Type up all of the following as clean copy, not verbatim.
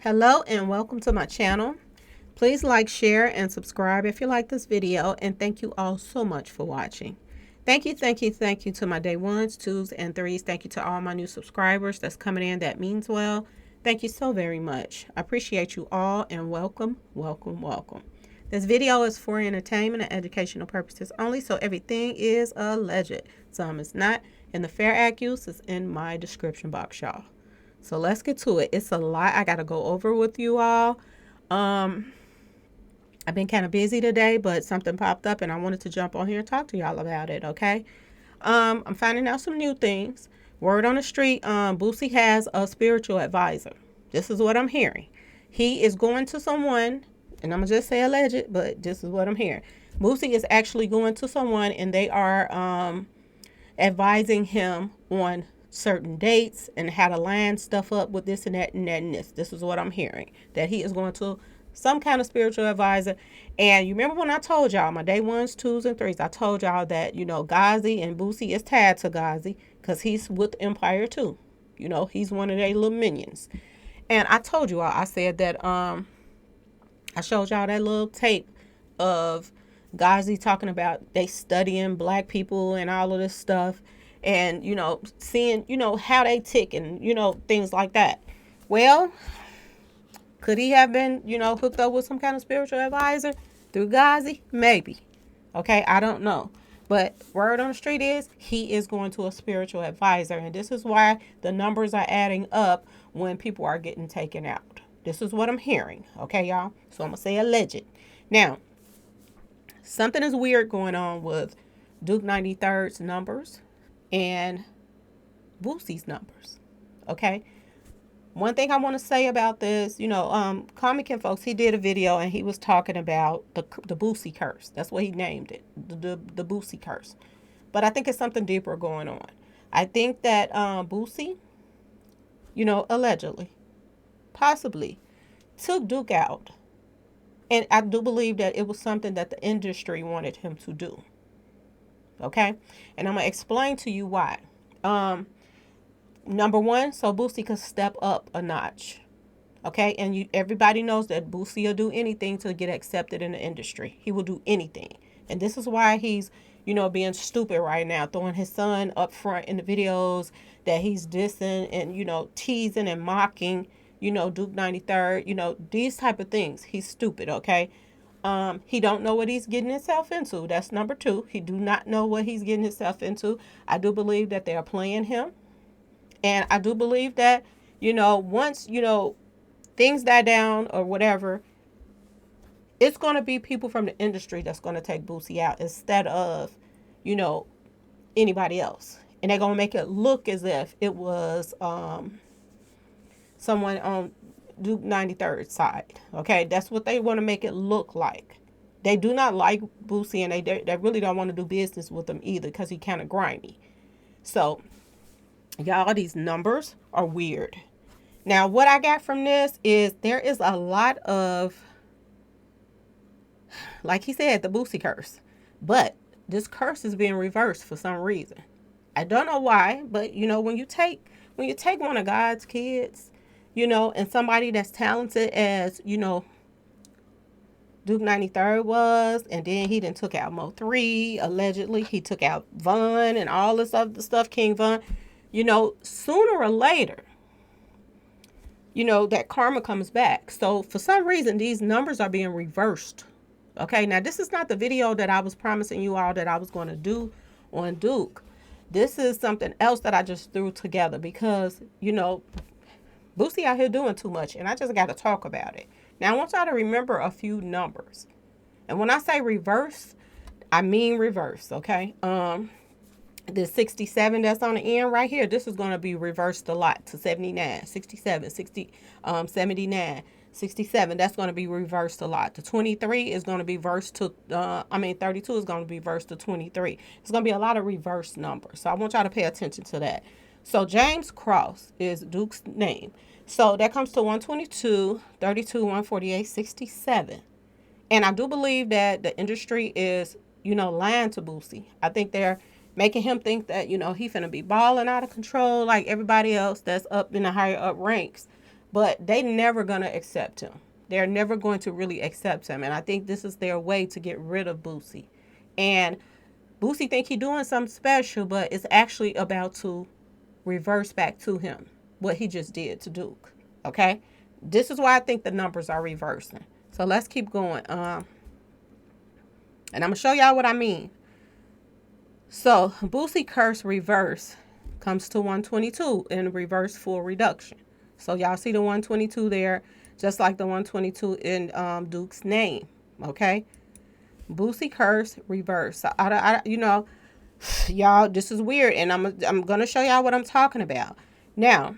Hello and welcome to my channel. Please like, share, and subscribe if you like this video, and thank you all so much for watching. Thank you to my day ones, twos, and threes. Thank you to all my new subscribers that's coming in. That means well. Thank you so very much. I appreciate you all and welcome. This video is for entertainment and educational purposes only, so everything is alleged. Some is not, and the fair accuse is in my description box, y'all. So let's get to it. It's a lot I got to go over with you all. I've been kind of busy today, but something popped up and I wanted to jump on here and talk to y'all about it, okay? I'm finding out some new things. Word on the street, Boosie has a spiritual advisor. This is what I'm hearing. He is going to someone, and I'm going to just say alleged, but this is what I'm hearing. Boosie is actually going to someone and they are advising him on certain dates and how to line stuff up with this and that and that and this. This is what I'm hearing. That he is going to some kind of spiritual advisor. And you remember when I told y'all, my day ones, twos, and threes, I told y'all that, Ghazi and Boosie is tied to Ghazi because he's with Empire too. He's one of their little minions. And I told you all, I said that I showed y'all that little tape of Ghazi talking about they studying black people and all of this stuff and, seeing, how they tick and, things like that. Well, could he have been, hooked up with some kind of spiritual advisor through Ghazi? Maybe. Okay, I don't know. But word on the street is he is going to a spiritual advisor. And this is why the numbers are adding up when people are getting taken out. This is what I'm hearing. Okay, y'all? So I'm going to say alleged. Now, something is weird going on with Duke093's numbers and Boosie's numbers. Okay? One thing I want to say about this, Comic and folks, he did a video and he was talking about the Boosie curse. That's what he named it, the Boosie curse. But I think it's something deeper going on. I think that Boosie, allegedly, possibly, took Duke out. And I do believe that it was something that the industry wanted him to do. Okay? And I'm going to explain to you why. Number one, so Boosie could step up a notch. Okay? And everybody knows that Boosie will do anything to get accepted in the industry. He will do anything. And this is why he's, being stupid right now, throwing his son up front in the videos that he's dissing and, teasing and mocking, Duke093, these type of things. He's stupid, okay? He don't know what he's getting himself into. That's number two. He do not know what he's getting himself into. I do believe that they are playing him. And I do believe that, once, things die down or whatever, it's going to be people from the industry that's going to take Boosie out instead of, anybody else. And they're going to make it look as if it was someone on Duke093's side. Okay, that's what they want to make it look like. They do not like Boosie, and they really don't want to do business with him either because he kind of grimy. So, y'all, these numbers are weird. Now, what I got from this is there is a lot of, like he said, the Boosie curse. But this curse is being reversed for some reason. I don't know why, but when you take one of God's kids, and somebody that's talented as, Duke093 was, and then he then took out Mo3, allegedly. He took out Von and all this other stuff, King Von. Sooner or later, that karma comes back. So for some reason, these numbers are being reversed. Okay, now this is not the video that I was promising you all that I was going to do on Duke. This is something else that I just threw together because, Boosie out here doing too much, and I just got to talk about it. Now, I want y'all to remember a few numbers. And when I say reverse, I mean reverse, okay? The 67 that's on the end right here, this is going to be reversed a lot to 79, 67, 79, 67. That's going to be reversed a lot. The 23 is going to be versed to, 32 is going to be versed to 23. It's going to be a lot of reverse numbers. So I want y'all to pay attention to that. So James Cross is Duke's name. So that comes to 122, 32, 148, 67. And I do believe that the industry is, lying to Boosie. I think they're making him think that, he finna be balling out of control like everybody else that's up in the higher up ranks. but they never going to accept him. They're never going to really accept him. And I think this is their way to get rid of Boosie. And Boosie think he doing something special, but it's actually about to reverse back to him what he just did to Duke. Okay? This is why I think the numbers are reversing. So let's keep going. And I'm going to show y'all what I mean. So Boosie curse reverse comes to 122 in reverse full reduction. So y'all see the 122 there, just like the 122 in Duke's name. Okay? Boosie curse reverse. So y'all, this is weird, and I'm gonna show y'all what I'm talking about. Now,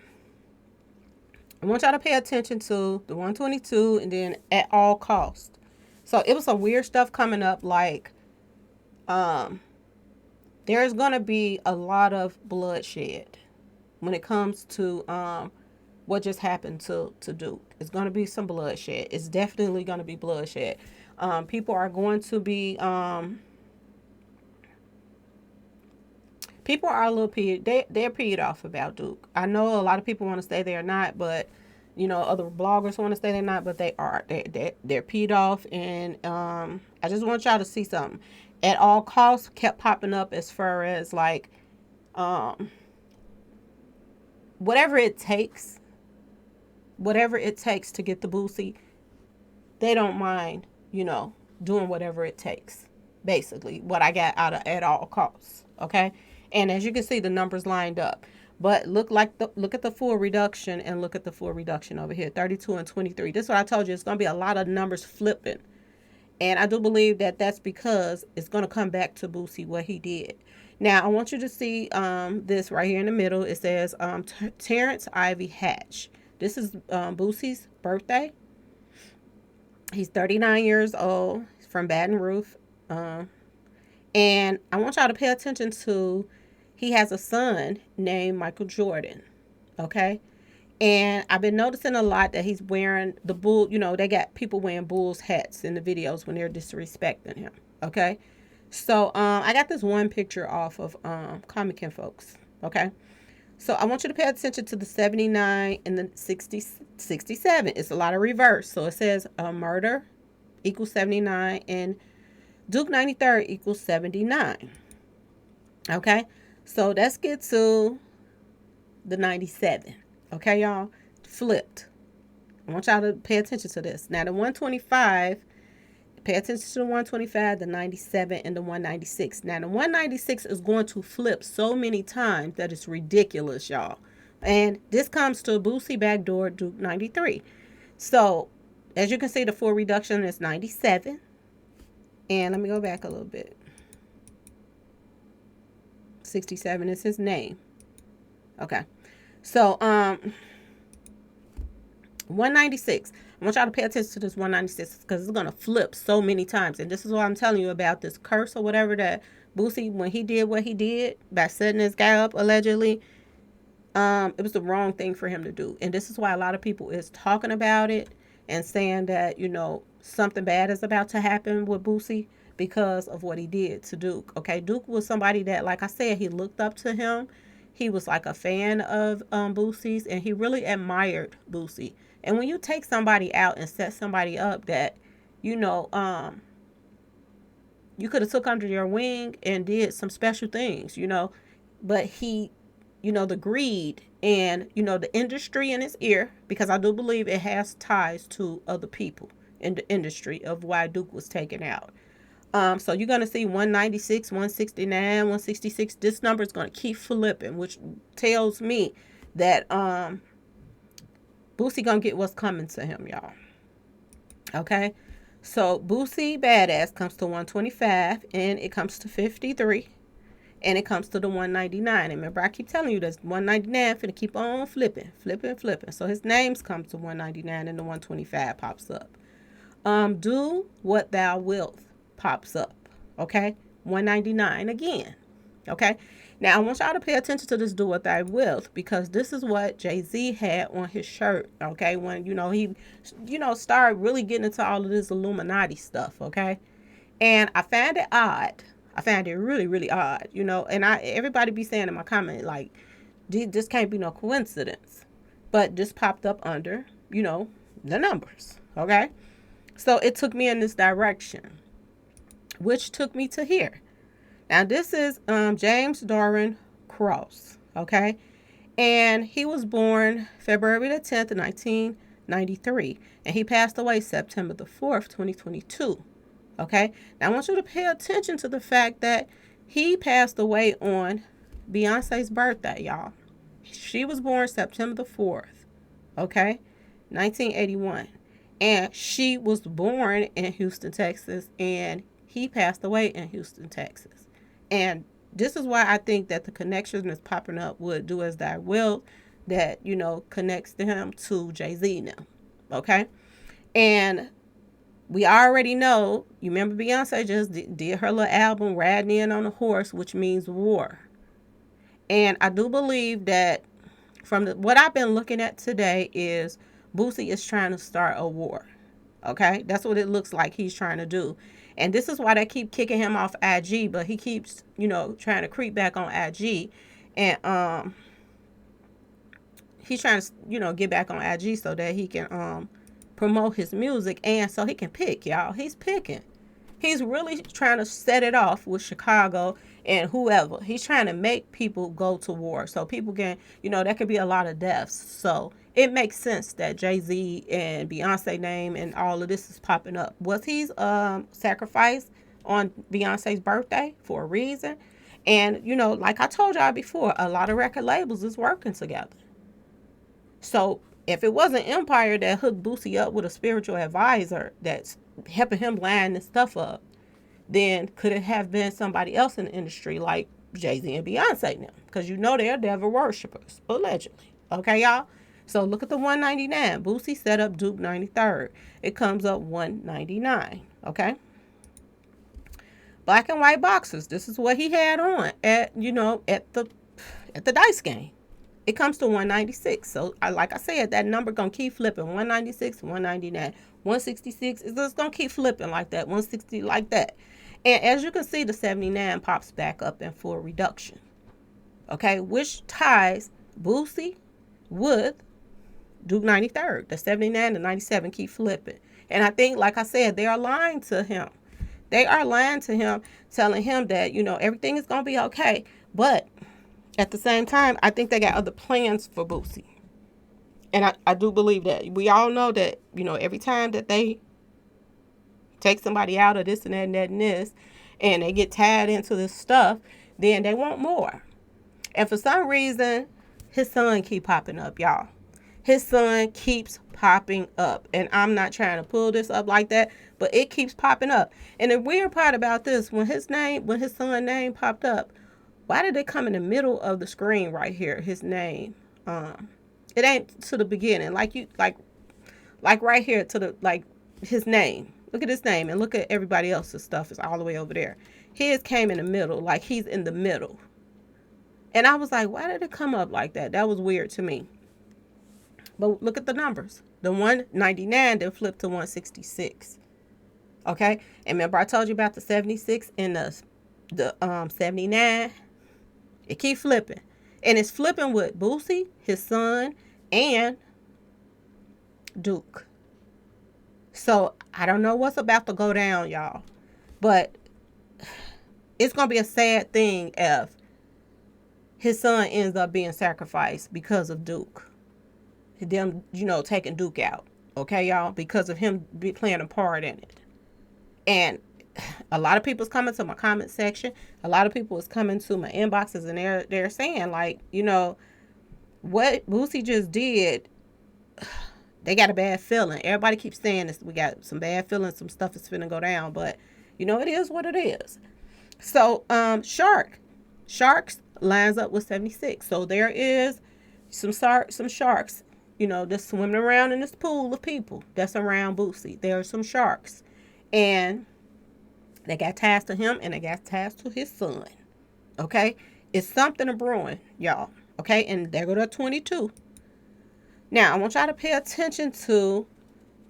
I want y'all to pay attention to the 122 and then at all cost. So it was some weird stuff coming up, like there's gonna be a lot of bloodshed when it comes to what just happened to Duke. It's gonna be some bloodshed. It's definitely gonna be bloodshed. People are going to be people are a little peed. They're peed off about Duke. I know a lot of people want to say they're not, but other bloggers want to say they're not, but they are. They're peed off, and I just want y'all to see something. At all costs kept popping up as far as like whatever it takes to get the Boosie, they don't mind, doing whatever it takes. Basically, what I got out of at all costs. Okay. And as you can see, the numbers lined up. But look at the full reduction, and look at the full reduction over here, 32 and 23. This is what I told you. It's going to be a lot of numbers flipping. And I do believe that that's because it's going to come back to Boosie what he did. Now, I want you to see this right here in the middle. It says Terrence Ivy Hatch. This is Boosie's birthday. He's 39 years old. He's from Baton Rouge. And I want y'all to pay attention to, he has a son named Michael Jordan. Okay? And I've been noticing a lot that he's wearing the bull, they got people wearing Bulls hats in the videos when they're disrespecting him. Okay? So I got this one picture off of Comic Kin folks. Okay? So I want you to pay attention to the 79 and the 67. It's a lot of reverse. So it says murder equals 79 and Duke093 equals 79. Okay? So let's get to the 97. Okay, y'all? Flipped. I want y'all to pay attention to this. Now, the 125, pay attention to the 125, the 97, and the 196. Now, the 196 is going to flip so many times that it's ridiculous, y'all. And this comes to Boosie backdoor Duke093. So, as you can see, the full reduction is 97. And let me go back a little bit. 67 is his name. Okay. So, 196. I want y'all to pay attention to this 196 because it's going to flip so many times. And this is what I'm telling you about this curse or whatever that Boosie, when he did what he did by setting this guy up allegedly, it was the wrong thing for him to do. And this is why a lot of people is talking about it and saying that, something bad is about to happen with Boosie because of what he did to Duke. Okay, Duke was somebody that, like I said, he looked up to him. He was like a fan of Boosie's, and he really admired Boosie. And when you take somebody out and set somebody up that, you could have took under your wing and did some special things, but he, the greed and, the industry in his ear, because I do believe it has ties to other people in the industry of why Duke was taken out. So you're going to see 196, 169, 166. This number is going to keep flipping, which tells me that Boosie going to get what's coming to him, y'all. Okay? So Boosie Badass comes to 125, and it comes to 53, and it comes to the 199. And remember, I keep telling you this 199 finna keep on flipping. So his names come to 199, and the 125 pops up. Do what thou wilt pops up. Okay? 199 again. Okay? Now, I want y'all to pay attention to this do what thou wilt, because this is what Jay-Z had on his shirt. Okay? When, he, started really getting into all of this Illuminati stuff. Okay? And I found it odd. I found it really, really odd. And everybody be saying in my comment, like, this can't be no coincidence. but this popped up under, the numbers. Okay. So it took me in this direction, which took me to here. Now, this is James Darwin Cross. Okay. And he was born February the 10th, 1993. And he passed away September the 4th, 2022. Okay. Now, I want you to pay attention to the fact that he passed away on Beyonce's birthday, y'all. She was born September the 4th. Okay. 1981. And she was born in Houston, Texas. And he passed away in Houston, Texas. And this is why I think that the connection that's popping up would do as thy will, that, connects to him to Jay-Z now. Okay. And we already know, you remember Beyonce just did her little album, Riding In on a Horse, which means war. And I do believe that from what I've been looking at today is Boosie is trying to start a war. Okay. That's what it looks like he's trying to do. And this is why they keep kicking him off IG, but he keeps, trying to creep back on IG. And he's trying to, get back on IG so that he can promote his music, and so he can pick, y'all. He's picking. He's really trying to set it off with Chicago and whoever. He's trying to make people go to war so people can, there can be a lot of deaths. So it makes sense that Jay-Z and Beyonce name and all of this is popping up. Was he sacrificed on Beyonce's birthday for a reason? And, like I told y'all before, a lot of record labels is working together. So if it wasn't Empire that hooked Boosie up with a spiritual advisor that's helping him line this stuff up, then could it have been somebody else in the industry like Jay-Z and Beyonce now? Because they're devil worshippers, allegedly. Okay, y'all? So look at the 199. Boosie set up Duke093. It comes up 199. Okay? Black and white boxers. This is what he had on at the dice game. It comes to 196. So, like I said, that number going to keep flipping. 196, 199, 166. It's just going to keep flipping like that. 160 like that. And as you can see, the 79 pops back up in full reduction. Okay, which ties Boosie with Duke093. The 79 and 97 keep flipping. And I think, like I said, they are lying to him. They are lying to him, telling him that, everything is going to be okay. But at the same time, I think they got other plans for Boosie. And I do believe that. We all know that, every time that they take somebody out of this and that and that and this, and they get tied into this stuff, then they want more. And for some reason, his son keep popping up, y'all. His son keeps popping up. And I'm not trying to pull this up like that, but it keeps popping up. And the weird part about this, when his son's name popped up, why did it come in the middle of the screen right here? His name. It ain't to the beginning. Like right here to the his name. Look at his name and look at everybody else's stuff. It's all the way over there. His came in the middle, like he's in the middle. And I was like, why did it come up like that? That was weird to me. But look at the numbers. The 199 then flipped to 166. Okay? And remember I told you about the 76 and the 79? It keep flipping. And it's flipping with Boosie, his son, and Duke. So I don't know what's about to go down, y'all. But it's going to be a sad thing if his son ends up being sacrificed because of Duke. Them, taking Duke out. Okay, y'all? Because of him playing a part in it. And a lot of people's coming to my comment section. A lot of people is coming to my inboxes and they're saying what Boosie just did, they got a bad feeling. Everybody keeps saying this. We got some bad feelings. Some stuff is finna go down. But, it is what it is. So, Sharks lines up with 76. So there is some sharks, that's swimming around in this pool of people that's around Boosie. There are some sharks. And they got ties to him and they got ties to his son. Okay? It's something a brewing, y'all. Okay? And there go to 22. Now, I want y'all to pay attention to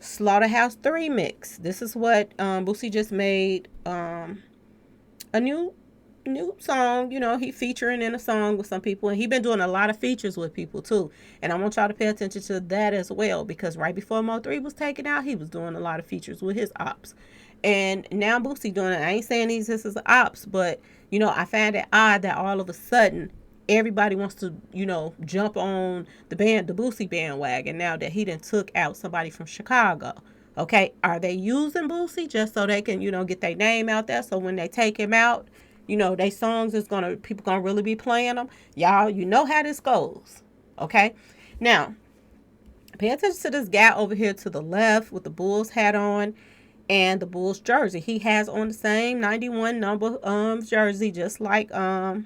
Slaughterhouse 3 mix. This is what Boosie just made a new new song, he featuring in a song with some people, and he been doing a lot of features with people too. And I want y'all to pay attention to that as well, because right before Mo3 was taken out, he was doing a lot of features with his ops. And now Boosie doing it. I ain't saying these this is ops, but I find it odd that all of a sudden everybody wants to, jump on the Boosie bandwagon now that he done took out somebody from Chicago. Okay, are they using Boosie just so they can, get their name out there? So when they take him out, they songs is people gonna really be playing them. Y'all, you know how this goes. Okay, now pay attention to this guy over here to the left with the Bulls hat on and the Bulls jersey. He has on the same 91 number jersey, just like Boosie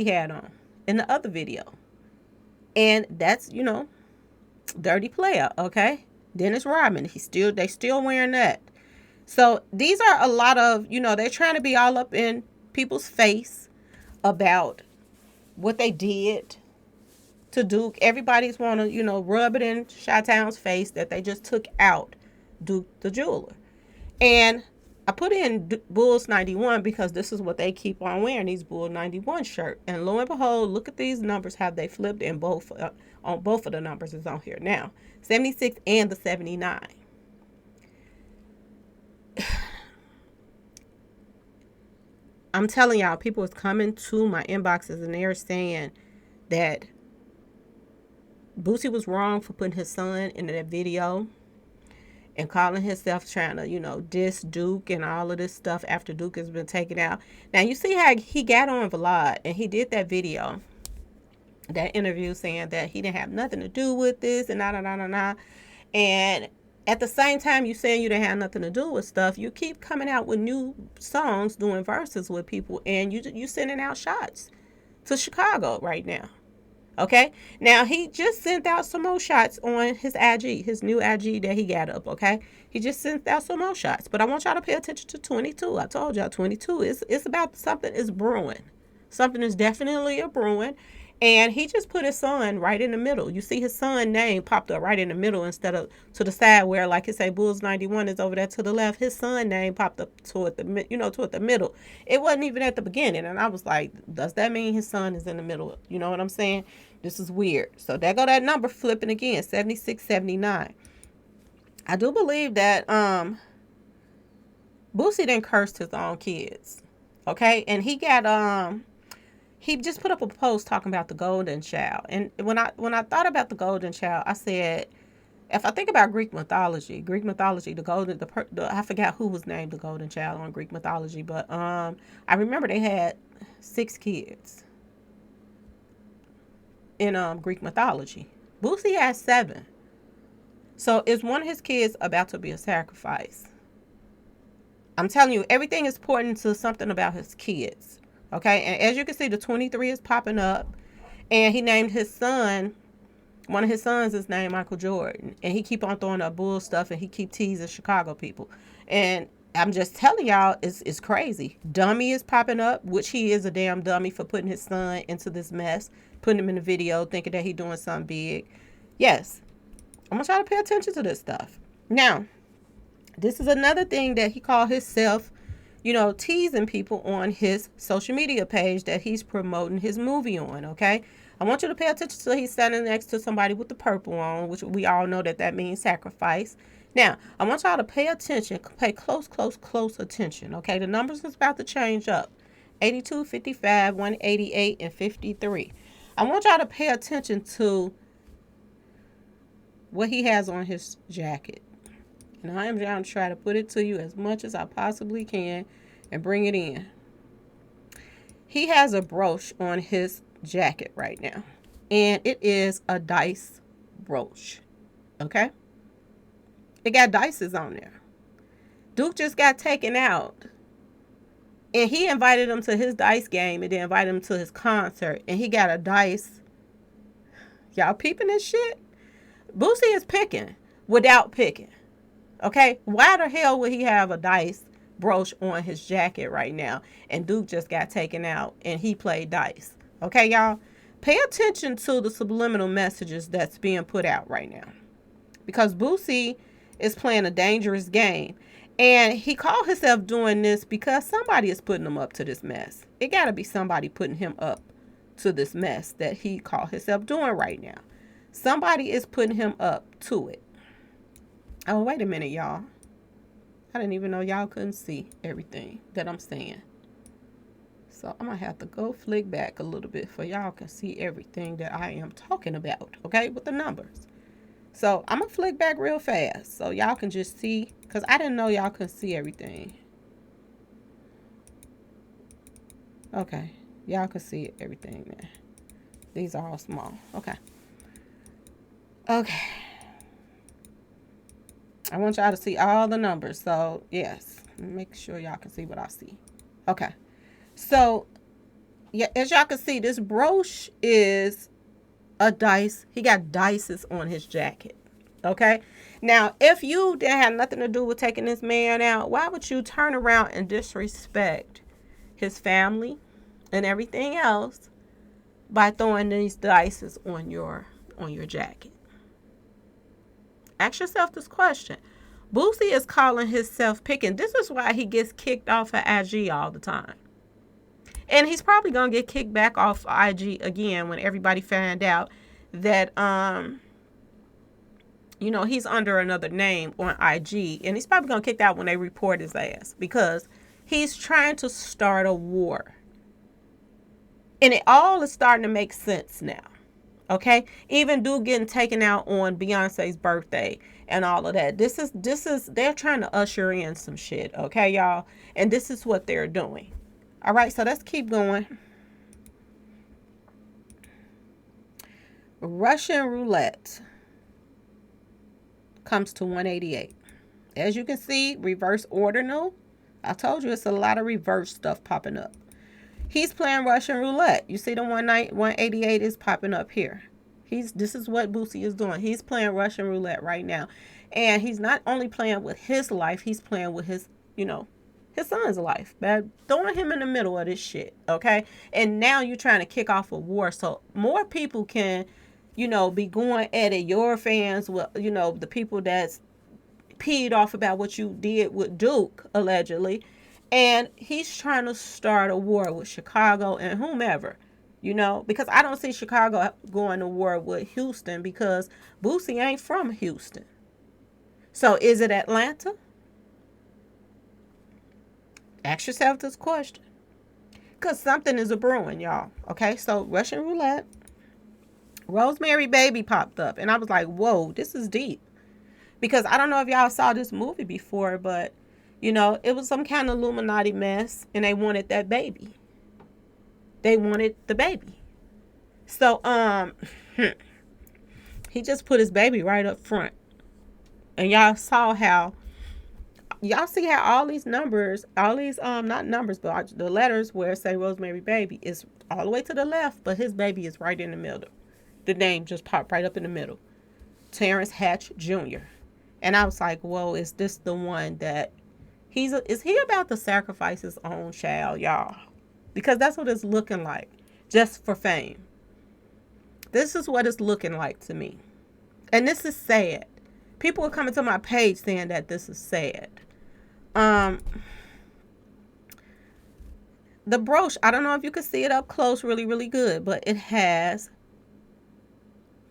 had on in the other video. And that's, Dirty Player, okay? Dennis Rodman, they still wearing that. So these are a lot of, they're trying to be all up in people's face about what they did to Duke. Everybody's want to, rub it in Chi-Town's face that they just took out Duke the jeweler. And I put in Bulls 91 because this is what they keep on wearing, these Bulls 91 shirt. And lo and behold, look at these numbers, how they flipped, and on both of the numbers is on here now. 76 and the 79. I'm telling y'all, people is coming to my inboxes and they're saying that Boosie was wrong for putting his son in that video and calling himself trying to, diss Duke and all of this stuff after Duke has been taken out. Now, you see how he got on Vlad and he did that video, that interview saying that he didn't have nothing to do with this and nah. And at the same time you saying you didn't have nothing to do with stuff, you keep coming out with new songs, doing verses with people, and you sending out shots to Chicago right now. Okay, now he just sent out some more shots on his IG, his new IG that he got up. Okay, he just sent out some more shots, but I want y'all to pay attention to 22. I told y'all 22 it's about something is brewing. Something is definitely a brewing, and he just put his son right in the middle. You see his son name popped up right in the middle instead of to the side where, like it say, Bulls 91 is over there to the left. His son name popped up toward the middle. It wasn't even at the beginning, and I was like, does that mean his son is in the middle? You know what I'm saying? This is weird. So there go that number flipping again, 76, 79. I do believe that Boosie didn't curse his own kids. Okay, and he got he just put up a post talking about the golden child. And when I thought about the golden child, I said, if I think about Greek mythology, I forgot who was named the golden child on Greek mythology, but I remember they had 6 kids in Greek mythology. Boosie has 7. So is one of his kids about to be a sacrifice? I'm telling you, everything is pointing to something about his kids. Okay, and as you can see, the 23 is popping up, and he named his son, one of his sons is named Michael Jordan, and he keep on throwing up bull stuff, and he keep teasing Chicago people. And I'm just telling y'all, it's crazy. Dummy is popping up, which he is a damn dummy for putting his son into this mess, putting him in the video, thinking that he doing something big. Yes, I'm gonna try to pay attention to this stuff. Now, this is another thing that he called himself, teasing people on his social media page that he's promoting his movie on, okay? I want you to pay attention to he's standing next to somebody with the purple on, which we all know that means sacrifice. Now, I want y'all to pay attention, pay close attention, okay? The numbers is about to change up. 82, 55, 188, and 53. I want y'all to pay attention to what he has on his jacket. And I am going to try to put it to you as much as I possibly can and bring it in. He has a brooch on his jacket right now. And it is a dice brooch. Okay? It got dices on there. Duke just got taken out. And he invited him to his dice game and then invited him to his concert. And he got a dice. Y'all peeping this shit? Boosie is picking without picking. Okay, why the hell would he have a dice brooch on his jacket right now? And Duke just got taken out and he played dice. Okay, y'all, pay attention to the subliminal messages that's being put out right now, because Boosie is playing a dangerous game. And he called himself doing this because somebody is putting him up to this mess. It got to be somebody putting him up to this mess that he called himself doing right now. Somebody is putting him up to it. Oh, wait a minute, y'all. I didn't even know y'all couldn't see everything that I'm saying. So I'm going to have to go flick back a little bit for y'all can see everything that I am talking about, okay, with the numbers. So I'm going to flick back real fast so y'all can just see, because I didn't know y'all could see everything. Okay, y'all can see everything now. These are all small. Okay. Okay. I want y'all to see all the numbers. So, yes, make sure y'all can see what I see. Okay. So, yeah, as y'all can see, this brooch is a dice. He got dices on his jacket. Okay. Now, if you didn't have nothing to do with taking this man out, why would you turn around and disrespect his family and everything else by throwing these dices on your jacket? Ask yourself this question. Boosie is calling himself picking. This is why he gets kicked off of IG all the time. And he's probably going to get kicked back off IG again when everybody find out that, he's under another name on IG. And he's probably going to get kicked out when they report his ass because he's trying to start a war. And it all is starting to make sense now. Okay, even Duke getting taken out on Beyonce's birthday and all of that. This is they're trying to usher in some shit, okay, y'all? And this is what they're doing. All right, so let's keep going. Russian roulette comes to 188. As you can see, reverse ordinal. I told you it's a lot of reverse stuff popping up. He's playing Russian roulette. You see the 188 is popping up here. This is what Boosie is doing. He's playing Russian roulette right now. And he's not only playing with his life, he's playing with his son's life. But throwing him in the middle of this shit, okay? And now you're trying to kick off a war so more people can, be going at it. Your fans, the people that's peed off about what you did with Duke, allegedly. And he's trying to start a war with Chicago and whomever, because I don't see Chicago going to war with Houston because Boosie ain't from Houston. So is it Atlanta? Ask yourself this question. Because something is a brewing, y'all. Okay, so Russian roulette. Rosemary Baby popped up. And I was like, whoa, this is deep. Because I don't know if y'all saw this movie before, but it was some kind of Illuminati mess, and they wanted that baby. They wanted the baby. So, he just put his baby right up front. And y'all see how all these numbers, all these, not numbers, but the letters where it say Rosemary Baby is all the way to the left, but his baby is right in the middle. The name just popped right up in the middle. Terrence Hatch Jr. And I was like, whoa, is this the one that is he about to sacrifice his own child, y'all? Because that's what it's looking like, just for fame. This is what it's looking like to me. And this is sad. People are coming to my page saying that this is sad. The brooch, I don't know if you can see it up close really, really good, but it has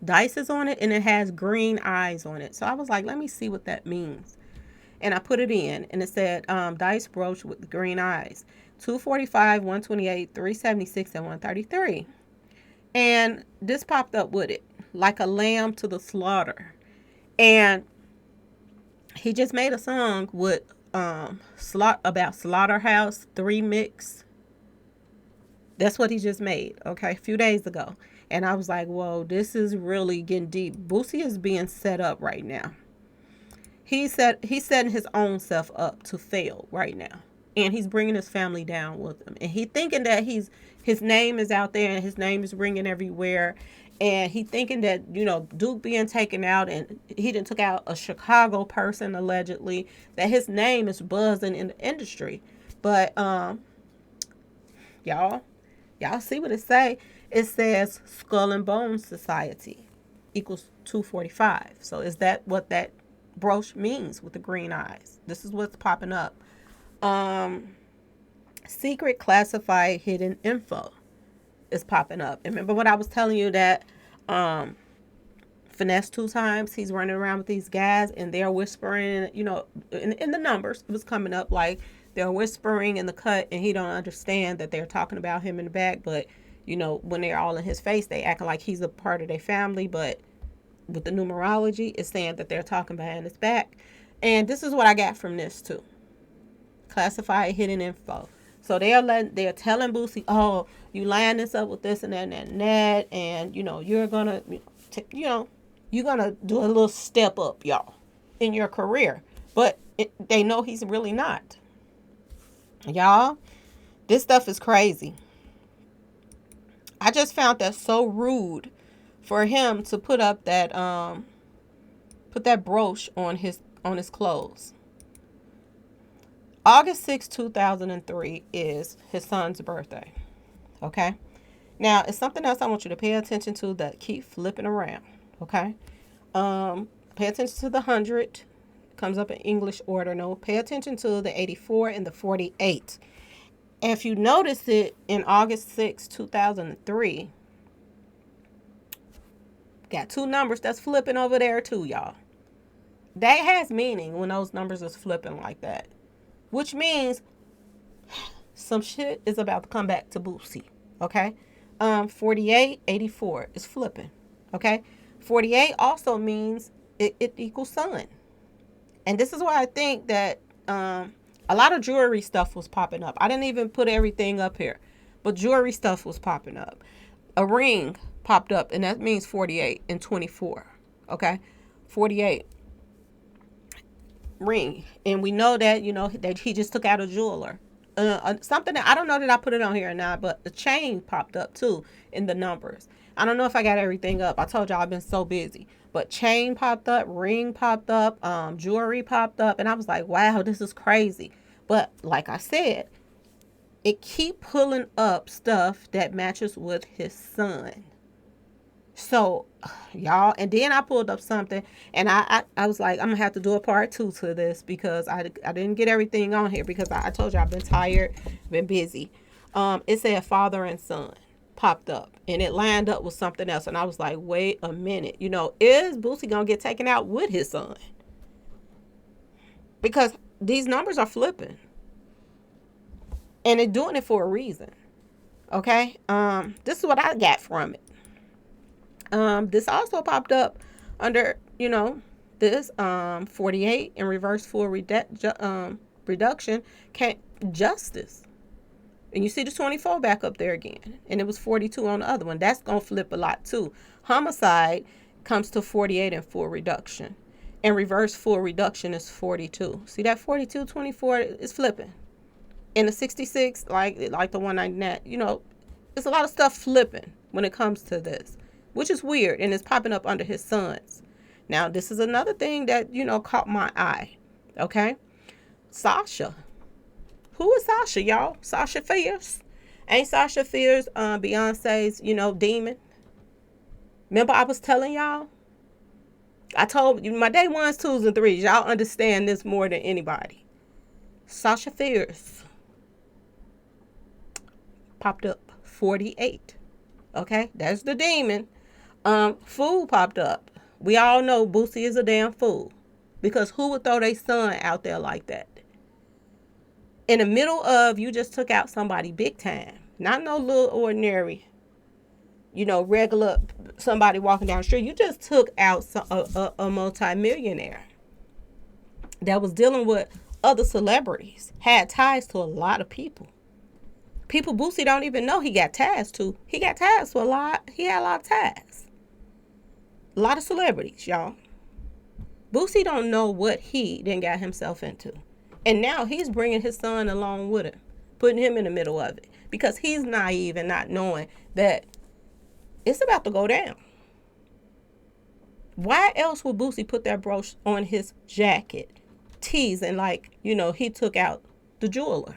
dices on it and it has green eyes on it. So I was like, let me see what that means. And I put it in, and it said dice brooch with green eyes. 245, 128, 376, and 133. And this popped up with it, like a lamb to the slaughter. And he just made a song with about Slaughterhouse 3 mix. That's what he just made, okay, a few days ago. And I was like, whoa, this is really getting deep. Boosie is being set up right now. He's setting his own self up to fail right now. And he's bringing his family down with him. And he thinking that his name is out there and his name is ringing everywhere. And he thinking that, Duke being taken out and he done took out a Chicago person allegedly, that his name is buzzing in the industry. But y'all see what it say? It says Skull and Bones Society equals 245. So is that what that brooch means with the green eyes. This is what's popping up. Um, Secret, classified, hidden info is popping up. And remember what I was telling you that um, finesse 2 times. He's running around with these guys and they're whispering, in the numbers, it was coming up like they're whispering in the cut and he don't understand that they're talking about him in the back. But, when they're all in his face, they acting like he's a part of their family. But with the numerology, it's saying that they're talking behind his back. And this is what I got from this too. Classified, hidden info. So they're telling Boosie, oh, you line this up with this and that and that and that, and you're gonna, you're gonna do a little step up, y'all, in your career. But they know he's really not. Y'all, this stuff is crazy. I just found that so rude for him to put up that brooch on his clothes. August 6, 2003 is his son's birthday. Okay? Now, it's something else I want you to pay attention to that keep flipping around. Okay? Pay attention to the 100. It comes up in English order. No, pay attention to the 84 and the 48. And if you notice it in August 6, 2003, got 2 numbers that's flipping over there too, y'all. That has meaning when those numbers is flipping like that. Which means some shit is about to come back to Boosie. Okay? 48, 84 is flipping. Okay? 48 also means it equals sun. And this is why I think that a lot of jewelry stuff was popping up. I didn't even put everything up here. But jewelry stuff was popping up. A ring popped up, and that means 48 and 24. Okay? 48. Ring. And we know that, that he just took out a jeweler. Something that I don't know that I put it on here or not, but the chain popped up too in the numbers. I don't know if I got everything up. I told y'all I've been so busy. But chain popped up, ring popped up, jewelry popped up, and I was like, wow, this is crazy. But like I said, it keep pulling up stuff that matches with his son. So, y'all, and then I pulled up something, and I was like, I'm gonna have to do a part 2 to this because I didn't get everything on here because I told you I've been tired, been busy. It said father and son popped up, and it lined up with something else, and I was like, wait a minute, is Boosie gonna get taken out with his son? Because these numbers are flipping, and they're doing it for a reason. Okay, this is what I got from it. This also popped up under, this 48 in reverse full reduction justice. And you see the 24 back up there again. And it was 42 on the other one. That's going to flip a lot too. Homicide comes to 48 in full reduction. And reverse full reduction is 42. See that 42, 24 is flipping. And the 66, like the 199, there's a lot of stuff flipping when it comes to this. Which is weird, and it's popping up under his sons. Now, this is another thing that, caught my eye. Okay? Sasha. Who is Sasha, y'all? Sasha Fierce. Ain't Sasha Fierce Beyonce's, demon? Remember I was telling y'all? I told you, my day 1s, 2s, and 3s. Y'all understand this more than anybody. Sasha Fierce. Popped up 48. Okay? That's the demon. Fool popped up. We all know Boosie is a damn fool. Because who would throw their son out there like that? In the middle of, you just took out somebody big time. Not no little ordinary, regular somebody walking down the street. You just took out a multi-millionaire that was dealing with other celebrities. Had ties to a lot of people. People Boosie don't even know he got ties to. He got ties to a lot. He had a lot of ties. A lot of celebrities, y'all. Boosie don't know what he then got himself into. And now he's bringing his son along with him. Putting him in the middle of it. Because he's naive and not knowing that it's about to go down. Why else would Boosie put that brooch on his jacket? Teasing like, he took out the jeweler.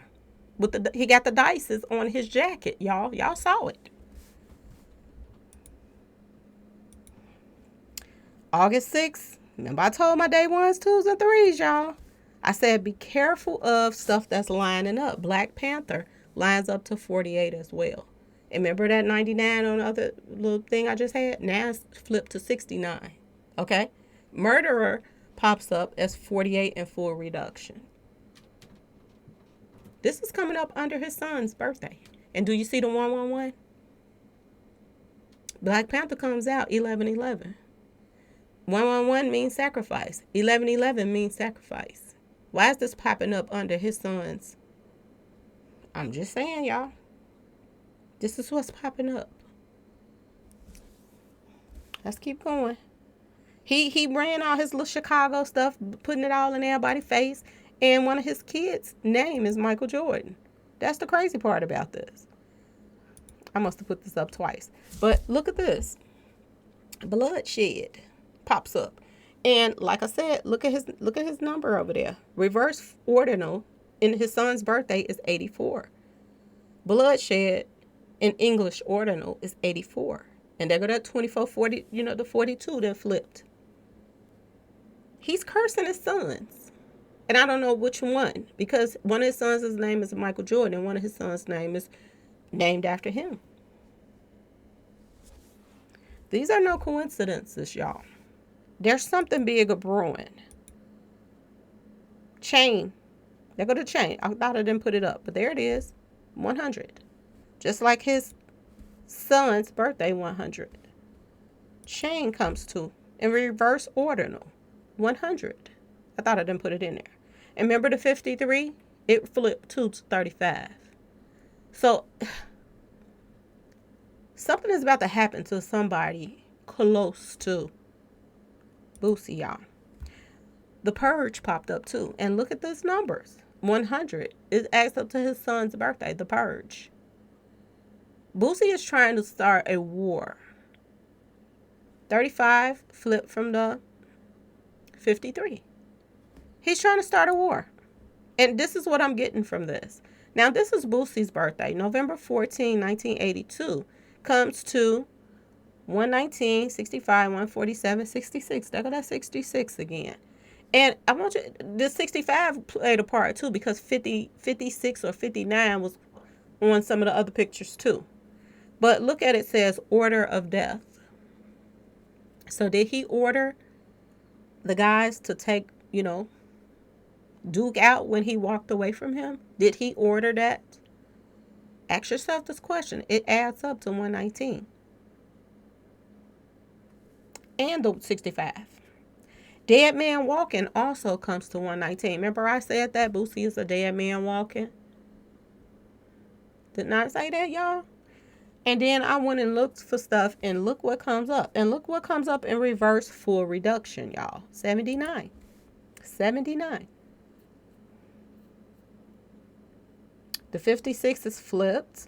He got the dices on his jacket, y'all. Y'all saw it. August 6th, Remember I told my day ones, twos, and threes, y'all. I said be careful of stuff that's lining up. Black Panther lines up to 48 as well. And remember that 99 on the other little thing I just had? Now it's flipped to 69. Okay? Murderer pops up as 48 in full reduction. This is coming up under his son's birthday. And do you see the 111? Black Panther comes out 11/11. 111 means sacrifice. 11/11 means sacrifice. Why is this popping up under his son's? I'm just saying, y'all. This is what's popping up. Let's keep going. He ran all his little Chicago stuff, putting it all in everybody's face. And one of his kids' name is Michael Jordan. That's the crazy part about this. I must have put this up twice. But look at this. Bloodshed pops up. And like I said, look at his number over there. Reverse ordinal in his son's birthday is 84. Bloodshed in English ordinal is 84. And there go that 24, 40, the 42 that flipped. He's cursing his sons. And I don't know which one, because one of his sons' name is Michael Jordan, and one of his sons' name is named after him. These are no coincidences, y'all. There's something bigger brewing. Chain. There go the chain. I thought I didn't put it up, but there it is. 100. Just like his son's birthday, 100. Chain comes to in reverse ordinal, 100. I thought I didn't put it in there. And remember the 53? It flipped to 35. So something is about to happen to somebody close to Boosie, y'all. The purge popped up too. And look at these numbers. 100 is adds up to his son's birthday, the purge. Boosie is trying to start a war. 35 flipped from the 53. He's trying to start a war. And this is what I'm getting from this. Now, this is Boosie's birthday. November 14, 1982 comes to 119, 65, 147, 66. There go that 66 again. And I want you, the 65 played a part too, because 50, 56 or 59 was on some of the other pictures too. But look at it, says order of death. So did he order the guys to take, Duke out when he walked away from him? Did he order that? Ask yourself this question. It adds up to 119. And the 65. Dead man walking also comes to 119. Remember I said that Boosie is a dead man walking? Did not say that, y'all? And then I went and looked for stuff, and look what comes up. And look what comes up in reverse full reduction, y'all. 79. 79. The 56 is flipped.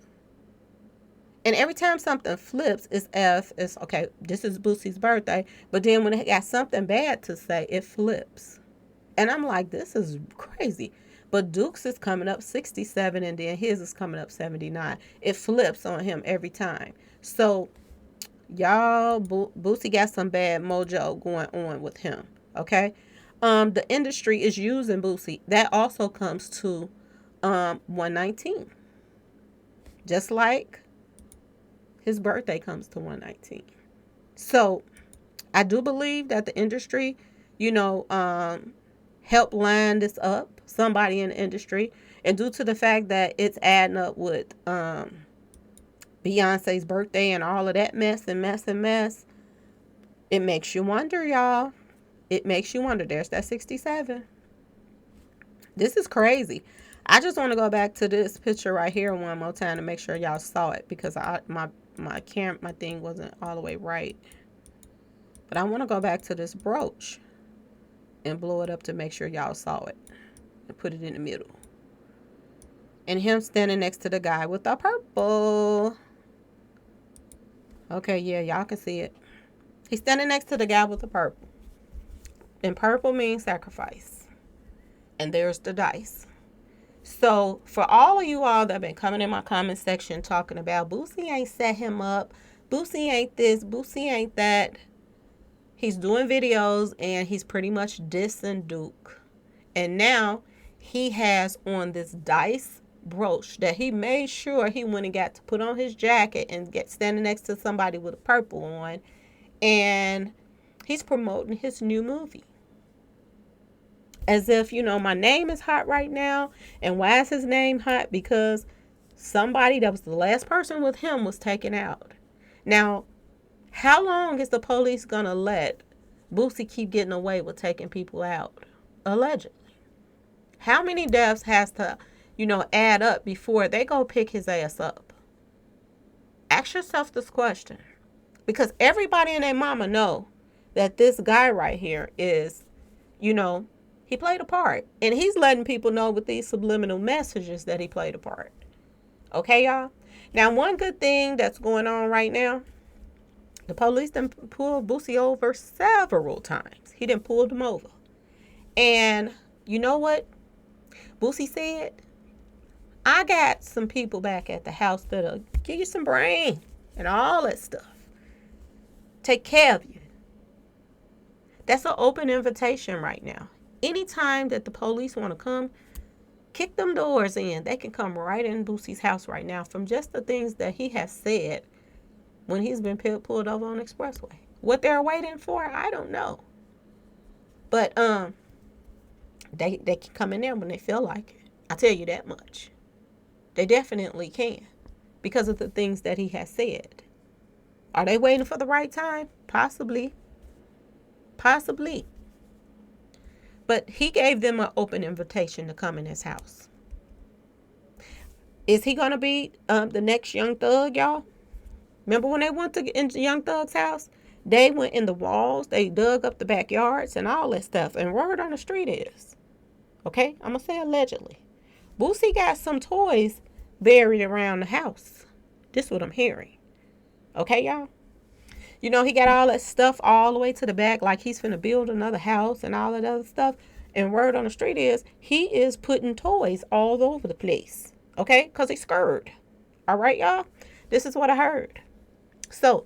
And every time something flips, it's okay, this is Boosie's birthday. But then when it got something bad to say, it flips. And I'm like, this is crazy. But Duke's is coming up 67, and then his is coming up 79. It flips on him every time. So, y'all, Boosie got some bad mojo going on with him. Okay? The industry is using Boosie. That also comes to 119. Just like his birthday comes to 119. So, I do believe that the industry, helped line this up. Somebody in the industry. And due to the fact that it's adding up with Beyonce's birthday and all of that mess, it makes you wonder, y'all. It makes you wonder. There's that 67. This is crazy. I just want to go back to this picture right here one more time to make sure y'all saw it, because my thing wasn't all the way right. But I want to go back to this brooch and blow it up to make sure y'all saw it. And put it in the middle. And him standing next to the guy with the purple. Okay, yeah, y'all can see it. He's standing next to the guy with the purple. And purple means sacrifice. And there's the dice. So, for all of you all that have been coming in my comment section talking about Boosie ain't set him up, Boosie ain't this, Boosie ain't that, He's doing videos and he's pretty much dissing Duke. And now he has on this dice brooch that he made sure he went and got to put on his jacket and get standing next to somebody with a purple on. And he's promoting his new movie. As if, my name is hot right now. And why is his name hot? Because somebody that was the last person with him was taken out. Now, how long is the police going to let Boosie keep getting away with taking people out? Allegedly. How many deaths has to, add up before they go pick his ass up? Ask yourself this question. Because everybody and their mama know that this guy right here is, he played a part. And he's letting people know with these subliminal messages that he played a part. Okay, y'all? Now, one good thing that's going on right now, the police done pulled Boosie over several times. He done pulled him over. And you know what Boosie said? I got some people back at the house that'll give you some brain and all that stuff. Take care of you. That's an open invitation right now. Anytime that the police want to come, kick them doors in. They can come right in Boosie's house right now from just the things that he has said when he's been pulled over on the expressway. What they're waiting for, I don't know. But they can come in there when they feel like it. I tell you that much. They definitely can because of the things that he has said. Are they waiting for the right time? Possibly. Possibly. But he gave them an open invitation to come in his house. Is he going to be the next Young Thug, y'all? Remember when they went to Young Thug's house? They went in the walls. They dug up the backyards and all that stuff. And word on the street is, okay, I'm going to say allegedly, Boosie got some toys buried around the house. This is what I'm hearing. Okay, y'all? He got all that stuff all the way to the back, like he's finna build another house and all that other stuff. And word on the street is he is putting toys all over the place. Okay? Because he's scared. All right, y'all? This is what I heard. So,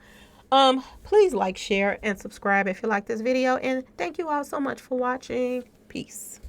please like, share, and subscribe if you like this video. And thank you all so much for watching. Peace.